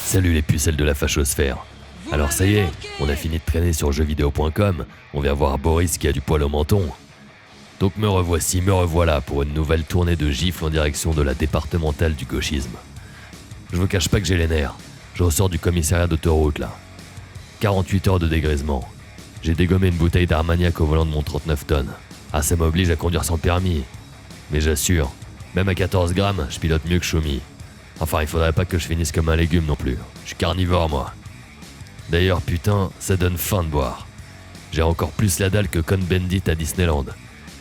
Salut les pucelles de la fachosphère. Alors ça y est, on a fini de traîner sur jeuxvideo.com, on vient voir Boris qui a du poil au menton. Donc me revoilà pour une nouvelle tournée de gifles en direction de la départementale du gauchisme. Je vous cache pas que j'ai les nerfs, je ressors du commissariat d'autoroute là. 48 heures de dégrisement. J'ai dégommé une bouteille d'Armagnac au volant de mon 39 tonnes. Ah, ça m'oblige à conduire sans permis. Mais j'assure, même à 14 grammes, je pilote mieux que Choumi. Enfin, il faudrait pas que je finisse comme un légume non plus. Je suis carnivore, moi. D'ailleurs, putain, ça donne faim de boire. J'ai encore plus la dalle que Cohn-Bendit à Disneyland.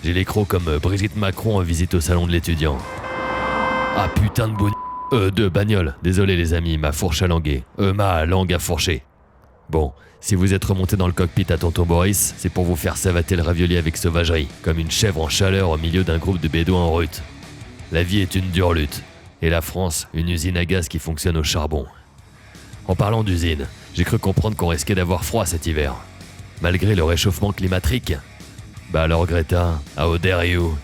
J'ai les crocs comme Brigitte Macron en visite au salon de l'étudiant. Ah putain de bagnole. Désolé les amis, ma fourche a langué. Ma langue a fourché. Bon, si vous êtes remonté dans le cockpit à tonton Boris, c'est pour vous faire savater le ravioli avec sauvagerie, comme une chèvre en chaleur au milieu d'un groupe de bédouins en rut. La vie est une dure lutte. Et la France, une usine à gaz qui fonctionne au charbon. En parlant d'usine, j'ai cru comprendre qu'on risquait d'avoir froid cet hiver. Malgré le réchauffement climatique. Bah alors Greta, how dare you?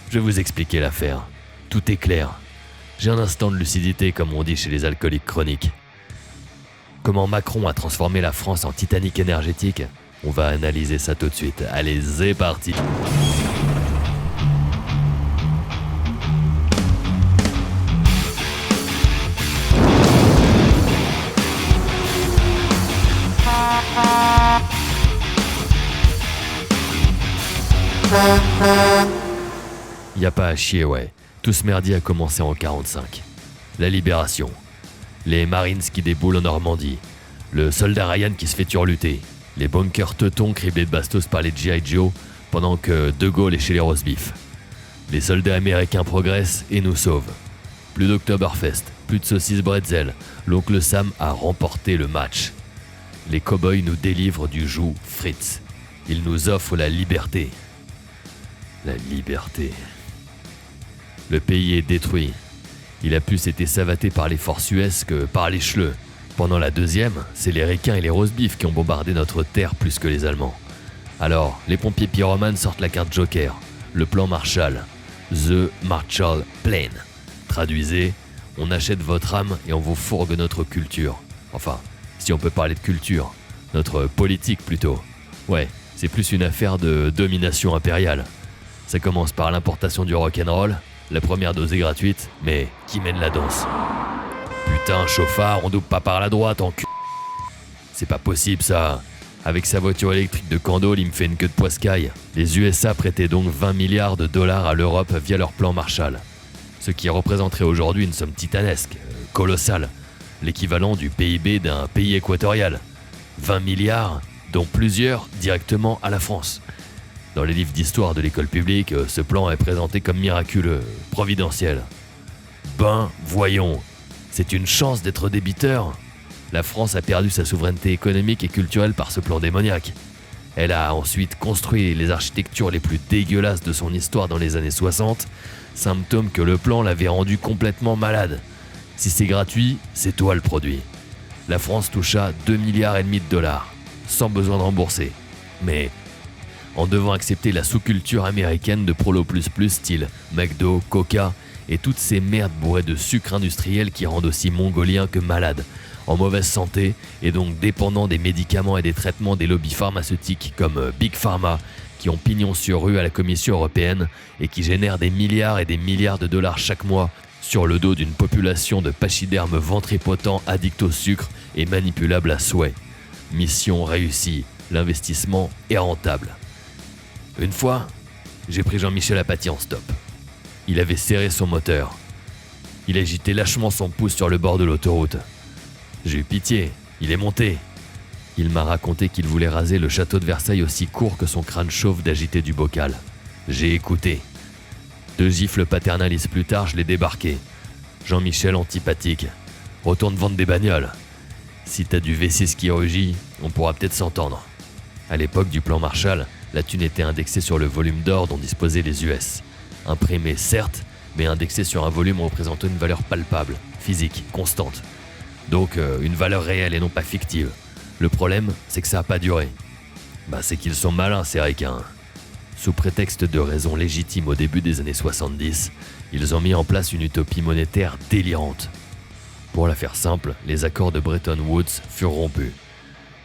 Je vais vous expliquer l'affaire. Tout est clair. J'ai un instant de lucidité comme on dit chez les alcooliques chroniques. Comment Macron a transformé la France en Titanic énergétique? On va analyser ça tout de suite. Allez, c'est parti. Y a pas à chier, ouais. Tout ce merdier a commencé en 45. La libération. Les Marines qui déboulent en Normandie. Le soldat Ryan qui se fait turluter. Les bunkers teutons criblés de bastos par les G.I. Joe pendant que De Gaulle est chez les roast beef. Les soldats américains progressent et nous sauvent. Plus d'Oktoberfest, plus de saucisses bretzel. L'oncle Sam a remporté le match. Les cow-boys nous délivrent du joug Fritz. Ils nous offrent la liberté. La liberté. Le pays est détruit. Il a plus été savaté par les forces US que par les chleux. Pendant la deuxième, c'est les Ricains et les roast beef qui ont bombardé notre terre plus que les Allemands. Alors, les pompiers pyromanes sortent la carte Joker, le plan Marshall, The Marshall Plan. Traduisez, on achète votre âme et on vous fourgue notre culture. Enfin, si on peut parler de culture, notre politique plutôt. Ouais, c'est plus une affaire de domination impériale. Ça commence par l'importation du rock'n'roll, la première dose est gratuite, mais qui mène la danse? Putain, chauffard, on double pas par la droite en cul. C'est pas possible ça. Avec sa voiture électrique de Candolle, il me fait une queue de poiscaille. Les USA prêtaient donc 20 milliards de dollars à l'Europe via leur plan Marshall. Ce qui représenterait aujourd'hui une somme titanesque, colossale. L'équivalent du PIB d'un pays équatorial. 20 milliards, dont plusieurs directement à la France. Dans les livres d'histoire de l'école publique, ce plan est présenté comme miraculeux, providentiel. Ben, voyons, c'est une chance d'être débiteur. La France a perdu sa souveraineté économique et culturelle par ce plan démoniaque. Elle a ensuite construit les architectures les plus dégueulasses de son histoire dans les années 60, symptôme que le plan l'avait rendu complètement malade. Si c'est gratuit, c'est toi le produit. La France toucha 2,5 milliards de dollars, sans besoin de rembourser. Mais en devant accepter la sous-culture américaine de Prolo++ style McDo, Coca et toutes ces merdes bourrées de sucre industriel qui rendent aussi mongoliens que malades, en mauvaise santé et donc dépendants des médicaments et des traitements des lobbies pharmaceutiques comme Big Pharma qui ont pignon sur rue à la Commission européenne et qui génèrent des milliards et des milliards de dollars chaque mois sur le dos d'une population de pachydermes ventripotents addicts au sucre et manipulables à souhait. Mission réussie, l'investissement est rentable. Une fois, j'ai pris Jean-Michel Apathy en stop. Il avait serré son moteur. Il agitait lâchement son pouce sur le bord de l'autoroute. J'ai eu pitié, il est monté. Il m'a raconté qu'il voulait raser le château de Versailles aussi court que son crâne chauve d'agiter du bocal. J'ai écouté. 2 gifles paternalistes plus tard, je l'ai débarqué. Jean-Michel antipathique. Retourne vendre des bagnoles. Si t'as du V6 qui rugit, on pourra peut-être s'entendre. À l'époque du plan Marshall, la thune était indexée sur le volume d'or dont disposaient les US. Imprimé certes, mais indexé sur un volume représentant une valeur palpable, physique, constante. Donc une valeur réelle et non pas fictive. Le problème, c'est que ça a pas duré. C'est qu'ils sont malins ces ricains. Sous prétexte de raisons légitimes au début des années 70, ils ont mis en place une utopie monétaire délirante. Pour la faire simple, les accords de Bretton Woods furent rompus.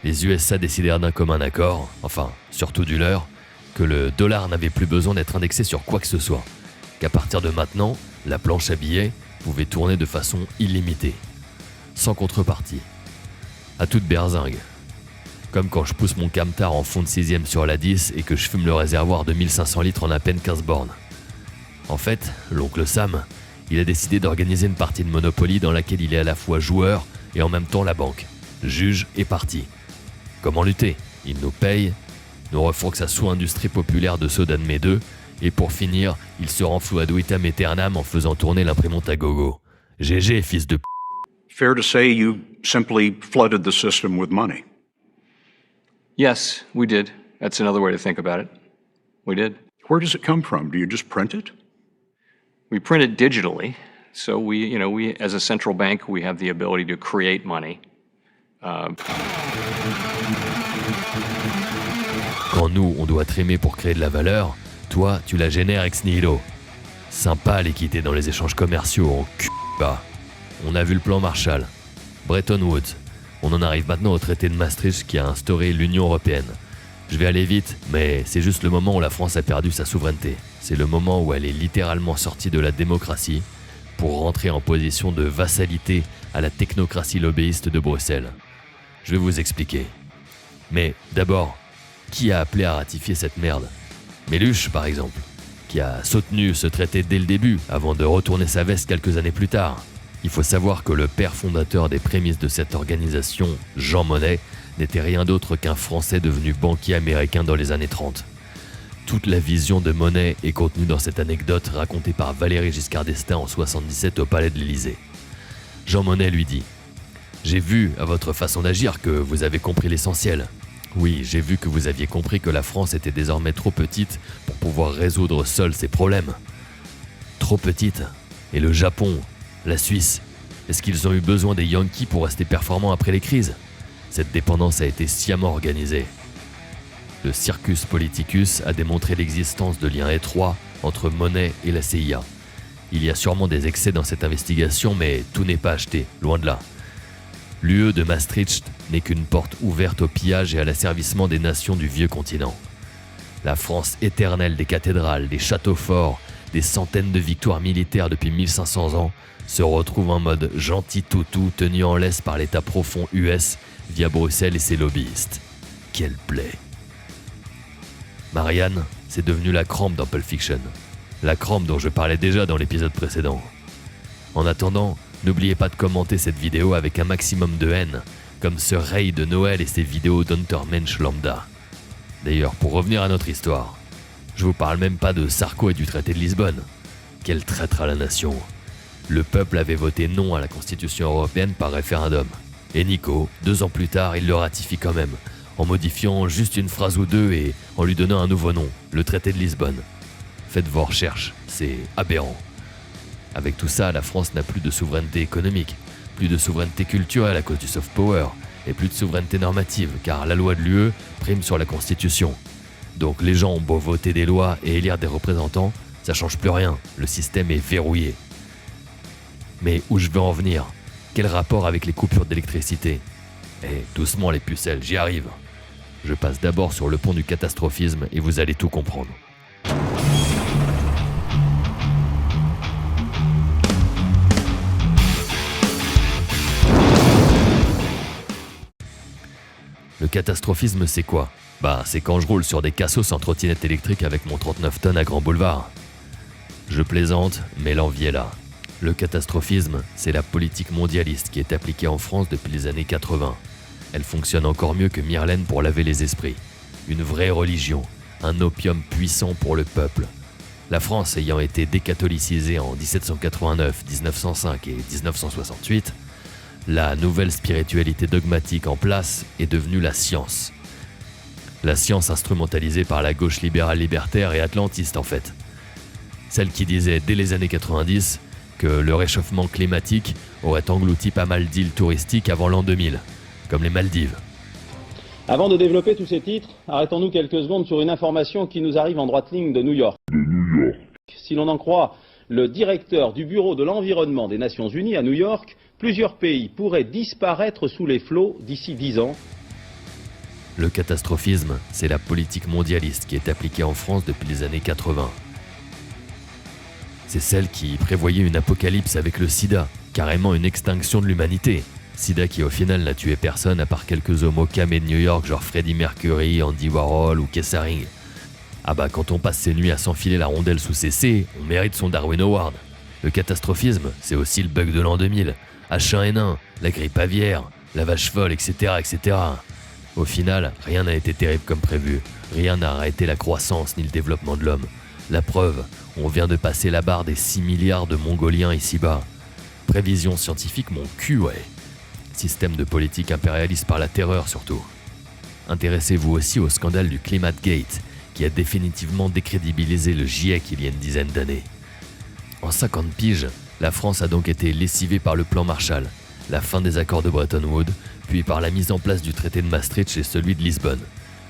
Les USA décidèrent d'un commun accord, enfin, surtout du leur, que le dollar n'avait plus besoin d'être indexé sur quoi que ce soit, qu'à partir de maintenant, la planche à billets pouvait tourner de façon illimitée, sans contrepartie, à toute berzingue. Comme quand je pousse mon camtar en fond de 6ème sur la 10 et que je fume le réservoir de 1500 litres en à peine 15 bornes. En fait, l'oncle Sam, il a décidé d'organiser une partie de Monopoly dans laquelle il est à la fois joueur et en même temps la banque, juge et partie. Comment lutter? Il nous paye, nous refont que sa sous-industrie populaire de soda de mes deux, et pour finir, il se renfloue ad vitam aeternam en faisant tourner l'imprimante à gogo. GG, fils de p***. Fair to say you simply flooded the system with money. Yes, we did. That's another way to think about it. We did. Where does it come from? Do you just print it? We print it digitally. So we, as a central bank, we have the ability to create money. Quand nous, on doit trimer pour créer de la valeur, toi, tu la génères ex nihilo. Sympa l'équité dans les échanges commerciaux en cul bas. On a vu le plan Marshall. Bretton Woods. On en arrive maintenant au traité de Maastricht qui a instauré l'Union Européenne. Je vais aller vite, mais c'est juste le moment où la France a perdu sa souveraineté. C'est le moment où elle est littéralement sortie de la démocratie pour rentrer en position de vassalité à la technocratie lobbyiste de Bruxelles. Je vais vous expliquer. Mais d'abord, qui a appelé à ratifier cette merde? Méluche, par exemple, qui a soutenu ce traité dès le début avant de retourner sa veste quelques années plus tard. Il faut savoir que le père fondateur des prémices de cette organisation, Jean Monnet, n'était rien d'autre qu'un Français devenu banquier américain dans les années 30. Toute la vision de Monnet est contenue dans cette anecdote racontée par Valéry Giscard d'Estaing en 77 au Palais de l'Élysée. Jean Monnet lui dit « J'ai vu à votre façon d'agir que vous avez compris l'essentiel. Oui, j'ai vu que vous aviez compris que la France était désormais trop petite pour pouvoir résoudre seule ses problèmes. Trop petite. Et le Japon, la Suisse, est-ce qu'ils ont eu besoin des Yankees pour rester performants après les crises? Cette dépendance a été sciemment organisée. Le Circus Politicus a démontré l'existence de liens étroits entre Monnet et la CIA. Il y a sûrement des excès dans cette investigation, mais tout n'est pas acheté, loin de là. L'UE de Maastricht n'est qu'une porte ouverte au pillage et à l'asservissement des nations du vieux continent. La France éternelle des cathédrales, des châteaux forts, des centaines de victoires militaires depuis 1500 ans se retrouve en mode gentil toutou tenu en laisse par l'état profond US via Bruxelles et ses lobbyistes. Quelle plaie! Marianne, c'est devenu la crampe dans Pulp Fiction. La crampe dont je parlais déjà dans l'épisode précédent. En attendant, n'oubliez pas de commenter cette vidéo avec un maximum de haine, comme ce Ray de Noël et ses vidéos d'Untermensch Lambda. D'ailleurs, pour revenir à notre histoire, je vous parle même pas de Sarko et du traité de Lisbonne. Quel traître à la nation! Le peuple avait voté non à la Constitution européenne par référendum. Et Nico, 2 ans plus tard, il le ratifie quand même, en modifiant juste une phrase ou deux et en lui donnant un nouveau nom, le traité de Lisbonne. Faites vos recherches, c'est aberrant. Avec tout ça, la France n'a plus de souveraineté économique, plus de souveraineté culturelle à cause du soft power, et plus de souveraineté normative, car la loi de l'UE prime sur la Constitution. Donc les gens ont beau voter des lois et élire des représentants, ça change plus rien, le système est verrouillé. Mais où je veux en venir? Quel rapport avec les coupures d'électricité? Eh, doucement les pucelles, j'y arrive. Je passe d'abord sur le pont du catastrophisme et vous allez tout comprendre. Le catastrophisme, c'est quoi? C'est quand je roule sur des cassos en trottinette électrique avec mon 39 tonnes à Grand Boulevard. Je plaisante, mais l'envie est là. Le catastrophisme, c'est la politique mondialiste qui est appliquée en France depuis les années 80. Elle fonctionne encore mieux que Myrlène pour laver les esprits. Une vraie religion, un opium puissant pour le peuple. La France ayant été décatholicisée en 1789, 1905 et 1968, la nouvelle spiritualité dogmatique en place est devenue la science. La science instrumentalisée par la gauche libérale libertaire et atlantiste en fait. Celle qui disait dès les années 90 que le réchauffement climatique aurait englouti pas mal d'îles touristiques avant l'an 2000, comme les Maldives. Avant de développer tous ces titres, arrêtons-nous quelques secondes sur une information qui nous arrive en droite ligne de New York. Si l'on en croit le directeur du Bureau de l'environnement des Nations Unies à New York, plusieurs pays pourraient disparaître sous les flots d'ici 10 ans. Le catastrophisme, c'est la politique mondialiste qui est appliquée en France depuis les années 80. C'est celle qui prévoyait une apocalypse avec le sida, carrément une extinction de l'humanité. Sida qui au final n'a tué personne à part quelques homos camés de New York genre Freddie Mercury, Andy Warhol ou Kessaring. Ah bah quand on passe ses nuits à s'enfiler la rondelle sous CC, on mérite son Darwin Award. Le catastrophisme, c'est aussi le bug de l'an 2000, H1N1, la grippe aviaire, la vache folle, etc. etc. Au final, rien n'a été terrible comme prévu, rien n'a arrêté la croissance ni le développement de l'homme. La preuve, on vient de passer la barre des 6 milliards de Mongoliens ici-bas. Prévision scientifique mon cul, ouais. Système de politique impérialiste par la terreur surtout. Intéressez-vous aussi au scandale du ClimateGate, qui a définitivement décrédibilisé le GIEC il y a une dizaine d'années. En 50 piges, la France a donc été lessivée par le plan Marshall, la fin des accords de Bretton Woods, puis par la mise en place du traité de Maastricht et celui de Lisbonne.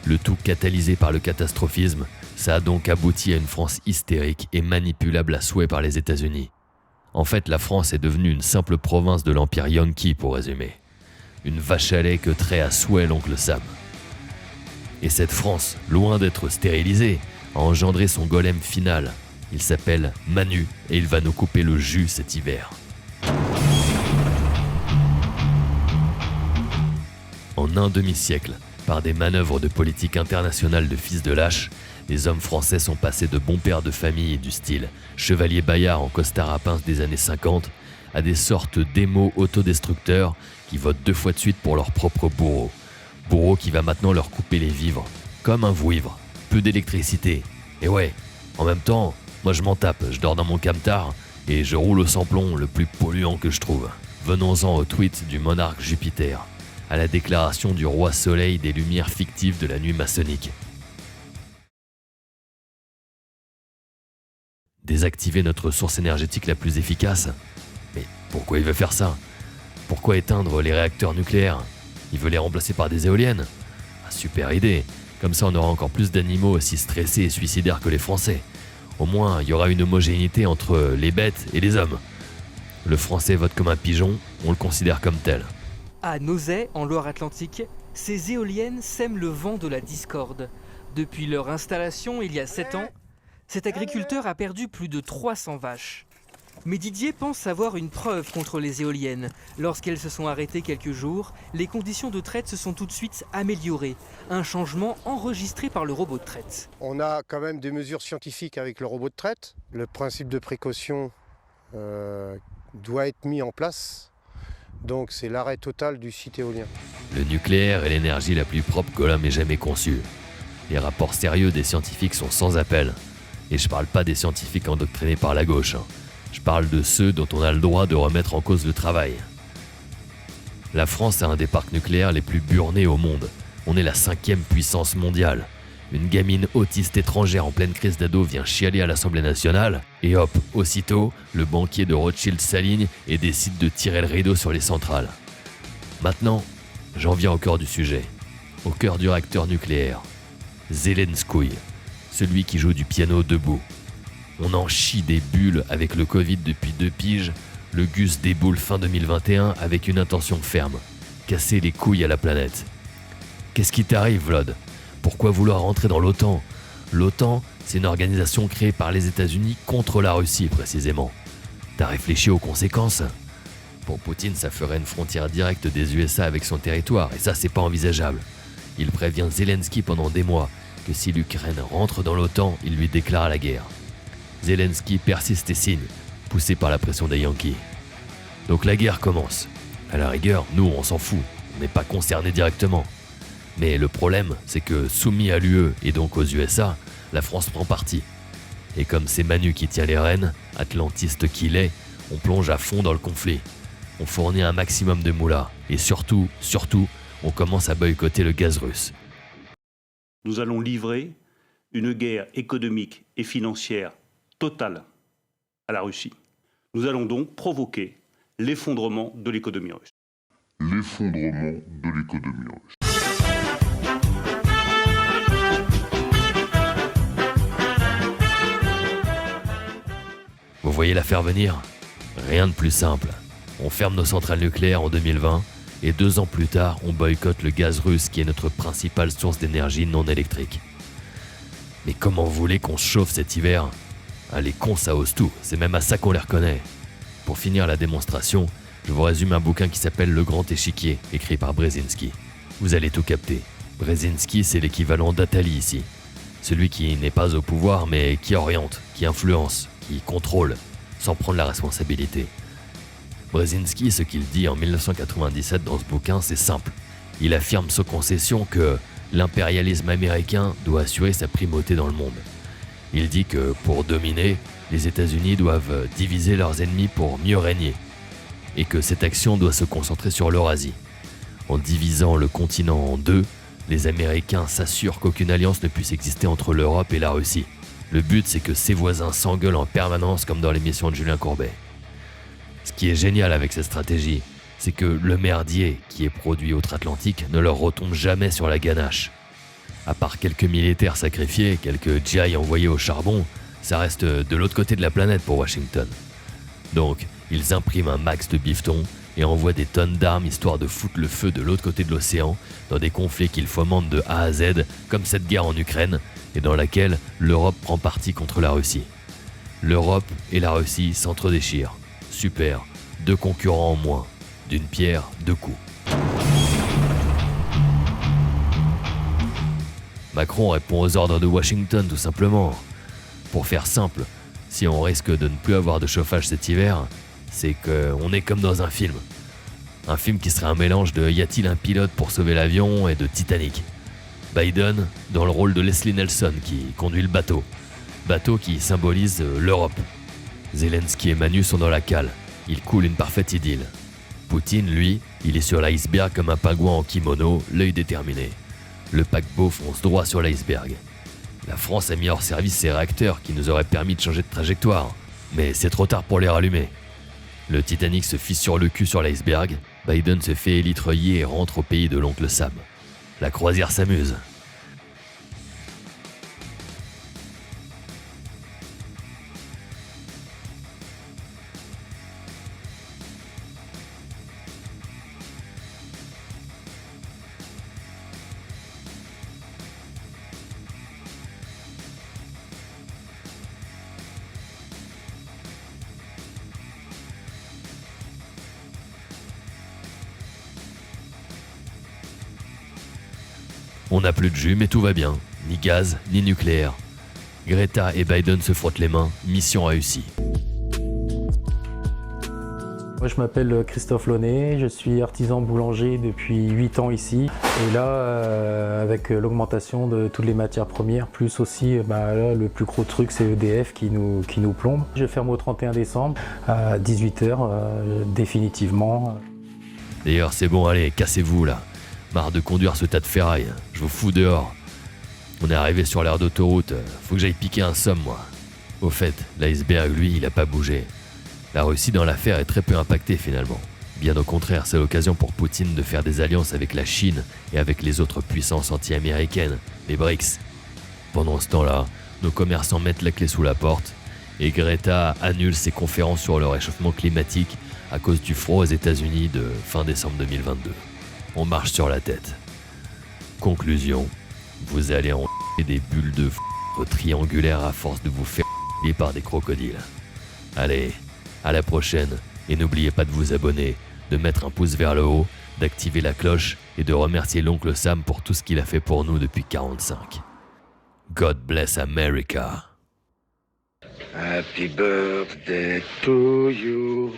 Le tout catalysé par le catastrophisme, ça a donc abouti à une France hystérique et manipulable à souhait par les États-Unis. En fait, la France est devenue une simple province de l'empire Yankee pour résumer. Une vache à lait que trait à souhait l'oncle Sam. Et cette France, loin d'être stérilisée, a engendré son golem final. Il s'appelle Manu et il va nous couper le jus cet hiver. En un demi-siècle, par des manœuvres de politique internationale de fils de lâche, les hommes français sont passés de bons pères de famille du style Chevalier Bayard en costard à pince des années 50 à des sortes d'émos autodestructeurs qui votent 2 fois de suite pour leur propre bourreau. Bourreau qui va maintenant leur couper les vivres, comme un vouivre, peu d'électricité. Et ouais, en même temps, moi je m'en tape, je dors dans mon camtar et je roule au sans-plomb le plus polluant que je trouve. Venons-en au tweet du monarque Jupiter, à la déclaration du roi soleil des lumières fictives de la nuit maçonnique. Désactiver notre source énergétique la plus efficace? Mais pourquoi il veut faire ça? Pourquoi éteindre les réacteurs nucléaires? Il veut les remplacer par des éoliennes? Ah, super idée, comme ça on aura encore plus d'animaux aussi stressés et suicidaires que les Français. Au moins, il y aura une homogénéité entre les bêtes et les hommes. Le Français vote comme un pigeon, on le considère comme tel. À Nozay, en Loire-Atlantique, ces éoliennes sèment le vent de la discorde. Depuis leur installation il y a 7 ans, cet agriculteur a perdu plus de 300 vaches. Mais Didier pense avoir une preuve contre les éoliennes. Lorsqu'elles se sont arrêtées quelques jours, les conditions de traite se sont tout de suite améliorées. Un changement enregistré par le robot de traite. On a quand même des mesures scientifiques avec le robot de traite. Le principe de précaution doit être mis en place. Donc c'est l'arrêt total du site éolien. Le nucléaire est l'énergie la plus propre que l'homme ait jamais conçue. Les rapports sérieux des scientifiques sont sans appel. Et je parle pas des scientifiques endoctrinés par la gauche. Je parle de ceux dont on a le droit de remettre en cause le travail. La France a un des parcs nucléaires les plus burnés au monde. On est la 5e puissance mondiale. Une gamine autiste étrangère en pleine crise d'ado vient chialer à l'Assemblée nationale, et hop, aussitôt, le banquier de Rothschild s'aligne et décide de tirer le rideau sur les centrales. Maintenant, j'en viens au cœur du sujet. Au cœur du réacteur nucléaire. Zelensky, celui qui joue du piano debout. On en chie des bulles avec le Covid depuis 2 piges, le Gus déboule fin 2021 avec une intention ferme, casser les couilles à la planète. Qu'est-ce qui t'arrive, Vlad? Pourquoi vouloir rentrer dans l'OTAN? L'OTAN, c'est une organisation créée par les États-Unis contre la Russie, précisément. T'as réfléchi aux conséquences? Pour Poutine, ça ferait une frontière directe des USA avec son territoire, et ça, c'est pas envisageable. Il prévient Zelensky pendant des mois que si l'Ukraine rentre dans l'OTAN, il lui déclare la guerre. Zelensky persiste et signe, poussé par la pression des Yankees. Donc la guerre commence. À la rigueur, nous, on s'en fout, on n'est pas concernés directement. Mais le problème, c'est que soumis à l'UE et donc aux USA, la France prend parti. Et comme c'est Manu qui tient les rênes, atlantiste qu'il est, on plonge à fond dans le conflit. On fournit un maximum de moulins. Et surtout, on commence à boycotter le gaz russe. Nous allons livrer une guerre économique et financière totale à la Russie. Nous allons donc provoquer l'effondrement de l'économie russe. Vous voyez l'affaire venir? Rien de plus simple. On ferme nos centrales nucléaires en 2020 et 2 ans plus tard, on boycotte le gaz russe qui est notre principale source d'énergie non électrique. Mais comment vous voulez qu'on se chauffe cet hiver ? Ah, les cons, ça ose tout, c'est même à ça qu'on les reconnaît. Pour finir la démonstration, je vous résume un bouquin qui s'appelle Le Grand Échiquier, écrit par Brzezinski. Vous allez tout capter. Brzezinski, c'est l'équivalent d'Attali ici. Celui qui n'est pas au pouvoir, mais qui oriente, qui influence, qui contrôle, sans prendre la responsabilité. Brzezinski, ce qu'il dit en 1997 dans ce bouquin, c'est simple. Il affirme sans concession que l'impérialisme américain doit assurer sa primauté dans le monde. Il dit que pour dominer, les États-Unis doivent diviser leurs ennemis pour mieux régner, et que cette action doit se concentrer sur l'Eurasie. En divisant le continent en 2, les Américains s'assurent qu'aucune alliance ne puisse exister entre l'Europe et la Russie. Le but, c'est que ses voisins s'engueulent en permanence comme dans l'émission de Julien Courbet. Ce qui est génial avec cette stratégie, c'est que le merdier qui est produit outre-Atlantique ne leur retombe jamais sur la ganache. À part quelques militaires sacrifiés, quelques GI envoyés au charbon, ça reste de l'autre côté de la planète pour Washington. Donc, ils impriment un max de bifton et envoient des tonnes d'armes histoire de foutre le feu de l'autre côté de l'océan dans des conflits qu'ils fomentent de A à Z, comme cette guerre en Ukraine, et dans laquelle l'Europe prend parti contre la Russie. L'Europe et la Russie s'entre-déchirent. Super, 2 concurrents en moins. D'une pierre, 2 coups. Macron répond aux ordres de Washington tout simplement. Pour faire simple, si on risque de ne plus avoir de chauffage cet hiver, c'est qu'on est comme dans un film. Un film qui serait un mélange de Y a-t-il un pilote pour sauver l'avion et de Titanic. Biden dans le rôle de Leslie Nelson qui conduit le bateau. Bateau qui symbolise l'Europe. Zelensky et Manu sont dans la cale. Ils coulent une parfaite idylle. Poutine, lui, il est sur l'iceberg comme un pingouin en kimono, l'œil déterminé. Le paquebot fonce droit sur l'iceberg. La France a mis hors service ses réacteurs qui nous auraient permis de changer de trajectoire. Mais c'est trop tard pour les rallumer. Le Titanic se fisse sur le cul sur l'iceberg, Biden se fait élitreiller et rentre au pays de l'oncle Sam. La croisière s'amuse. On n'a plus de jus, mais tout va bien. Ni gaz, ni nucléaire. Greta et Biden se frottent les mains, mission réussie. Moi, je m'appelle Christophe Launay, je suis artisan boulanger depuis 8 ans ici. Et là, avec l'augmentation de toutes les matières premières, plus aussi là, le plus gros truc, c'est EDF qui nous plombe. Je ferme au 31 décembre à 18h, définitivement. D'ailleurs, c'est bon, allez, cassez-vous là. Marre de conduire ce tas de ferraille, je vous fous dehors. On est arrivé sur l'aire d'autoroute, faut que j'aille piquer un somme moi. Au fait, l'iceberg lui, il a pas bougé. La Russie dans l'affaire est très peu impactée finalement. Bien au contraire, c'est l'occasion pour Poutine de faire des alliances avec la Chine et avec les autres puissances anti-américaines, les BRICS. Pendant ce temps-là, nos commerçants mettent la clé sous la porte et Greta annule ses conférences sur le réchauffement climatique à cause du froid aux États-Unis de fin décembre 2022. On marche sur la tête. Conclusion, vous allez en des bulles de triangulaires à force de vous faire par des crocodiles. Allez, à la prochaine, et n'oubliez pas de vous abonner, de mettre un pouce vers le haut, d'activer la cloche et de remercier l'oncle Sam pour tout ce qu'il a fait pour nous depuis 45. God bless America. Happy birthday to you.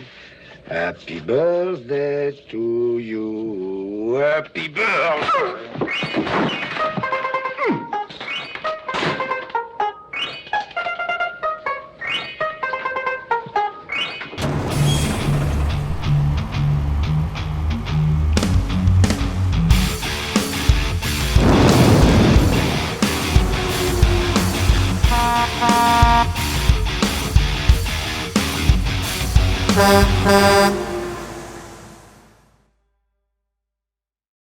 Happy birthday to you. Happy birthday. Ha ha.